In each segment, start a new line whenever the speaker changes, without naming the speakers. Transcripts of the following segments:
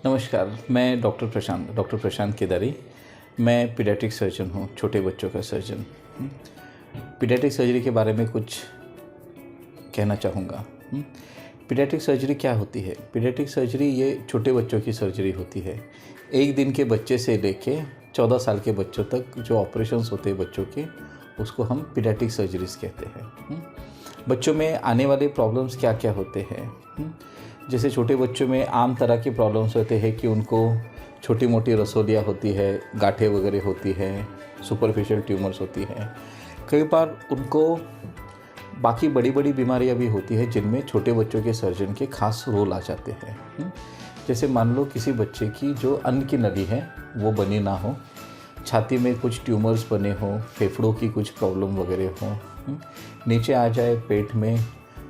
नमस्कार, मैं डॉक्टर प्रशांत केदारी। मैं पीडियाट्रिक सर्जन हूँ, छोटे बच्चों का सर्जन। पीडियाट्रिक सर्जरी के बारे में कुछ कहना चाहूँगा। पीडियाट्रिक सर्जरी क्या होती है? पीडियाट्रिक सर्जरी ये छोटे बच्चों की सर्जरी होती है। 1 दिन के बच्चे से लेके 14 साल के बच्चों तक जो ऑपरेशंस होते हैं बच्चों के, उसको हम पीडियाट्रिक सर्जरीज कहते हैं। बच्चों में आने वाले प्रॉब्लम्स क्या क्या होते हैं? जैसे छोटे बच्चों में आम तरह की प्रॉब्लम्स होते हैं कि उनको छोटी मोटी रसोलियाँ होती है, गांठें वगैरह होती है, सुपरफिशियल ट्यूमर्स होती हैं। कई बार उनको बाकी बड़ी बड़ी बीमारियां भी होती है जिनमें छोटे बच्चों के सर्जन के खास रोल आ जाते हैं। जैसे मान लो किसी बच्चे की जो अन्न की नली है वो बनी ना हो, छाती में कुछ ट्यूमर्स बने हों, फेफड़ों की कुछ प्रॉब्लम वगैरह हो, नीचे आ जाए पेट में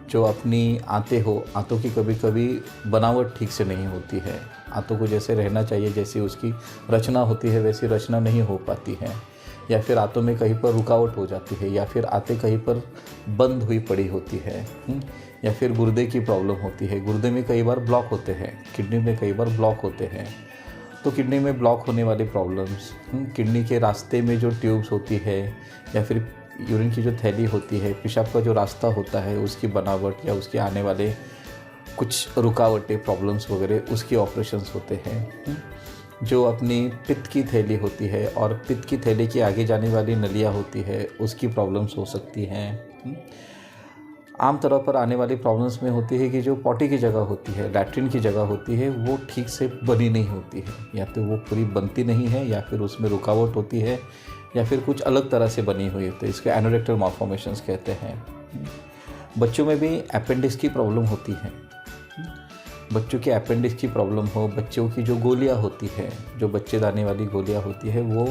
जो अपनी आंतों की कभी कभी बनावट ठीक से नहीं होती है, आंतों को जैसे रहना चाहिए, जैसी उसकी रचना होती है वैसी रचना नहीं हो पाती है, या फिर आंतों में कहीं पर रुकावट हो जाती है, या फिर आंतें कहीं पर बंद हुई पड़ी होती है, या फिर गुर्दे की प्रॉब्लम होती है। गुर्दे में कई बार ब्लॉक होते हैं, किडनी में कई बार ब्लॉक होते हैं। तो किडनी में ब्लॉक होने वाली प्रॉब्लम्स, किडनी के रास्ते में जो ट्यूब्स होती है, या फिर यूरिन की जो थैली होती है, पेशाब का जो रास्ता होता है, उसकी बनावट या उसके आने वाले कुछ रुकावटें, प्रॉब्लम्स वगैरह, उसकी ऑपरेशंस होते हैं। जो अपनी पित्त की थैली होती है और पित्त की थैली की आगे जाने वाली नलियाँ होती है, उसकी प्रॉब्लम्स हो सकती हैं। आम तौर पर आने वाली प्रॉब्लम्स में होती है कि जो पॉटी की जगह होती है, लैट्रिन की जगह होती है, वो ठीक से बनी नहीं होती है, या तो वो पूरी बनती नहीं है, या फिर उसमें रुकावट होती है, या फिर कुछ अलग तरह से बनी हुई होती है। इसको एनोरेक्टल माल्फॉर्मेशंस कहते हैं। बच्चों में भी अपेंडिक्स की प्रॉब्लम होती है। बच्चों की अपेंडिक्स की प्रॉब्लम हो, बच्चों की जो गोलियां होती है, जो बच्चेदानी वाली गोलियां होती है, वो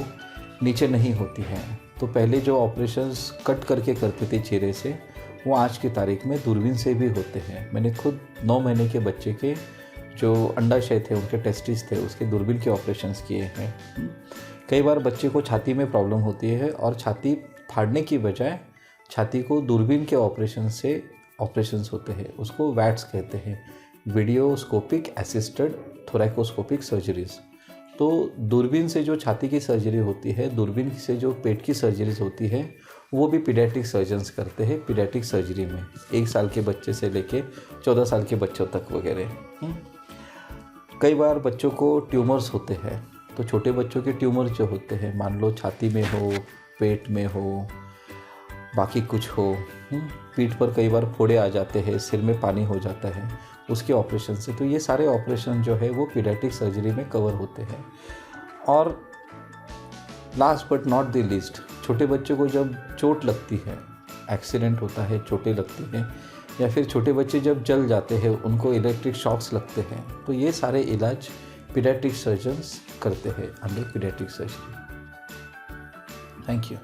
नीचे नहीं होती है। तो पहले जो ऑपरेशंस कट करके करते थे चेहरे से, वो आज की तारीख में दूरबीन से भी होते हैं। मैंने खुद 9 महीने के बच्चे के जो अंडाशय थे, उनके टेस्टिस थे, उसके दूरबीन के ऑपरेशंस किए हैं। कई बार बच्चे को छाती में प्रॉब्लम होती है और छाती फाड़ने की बजाय छाती को दूरबीन के ऑपरेशंस होते हैं, उसको वैट्स कहते हैं, वीडियोस्कोपिक असिस्टेड थोरैकोस्कोपिक सर्जरीज। तो दूरबीन से जो छाती की सर्जरी होती है, दूरबीन से जो पेट की सर्जरीज होती है, वो भी पीडियाट्रिक सर्जन्स करते हैं पीडियाट्रिक सर्जरी में, 1 साल के बच्चे से लेके 14 साल के बच्चों तक वगैरह। कई बार बच्चों को ट्यूमर्स होते हैं, तो छोटे बच्चों के ट्यूमर जो होते हैं, मान लो छाती में हो, पेट में हो, बाकी कुछ हो, पीठ पर कई बार फोड़े आ जाते हैं, सिर में पानी हो जाता है, उसके ऑपरेशन से। तो ये सारे ऑपरेशन जो है वो पीडियाट्रिक सर्जरी में कवर होते हैं। और last but not the least, छोटे बच्चों को जब चोट लगती है, एक्सीडेंट होता है, चोटें लगती हैं, या फिर छोटे बच्चे जब जल जाते हैं, उनको इलेक्ट्रिक शॉक्स लगते हैं, तो ये सारे इलाज पीडियाट्रिक सर्जन्स करते हैं under paediatric surgery. Thank you.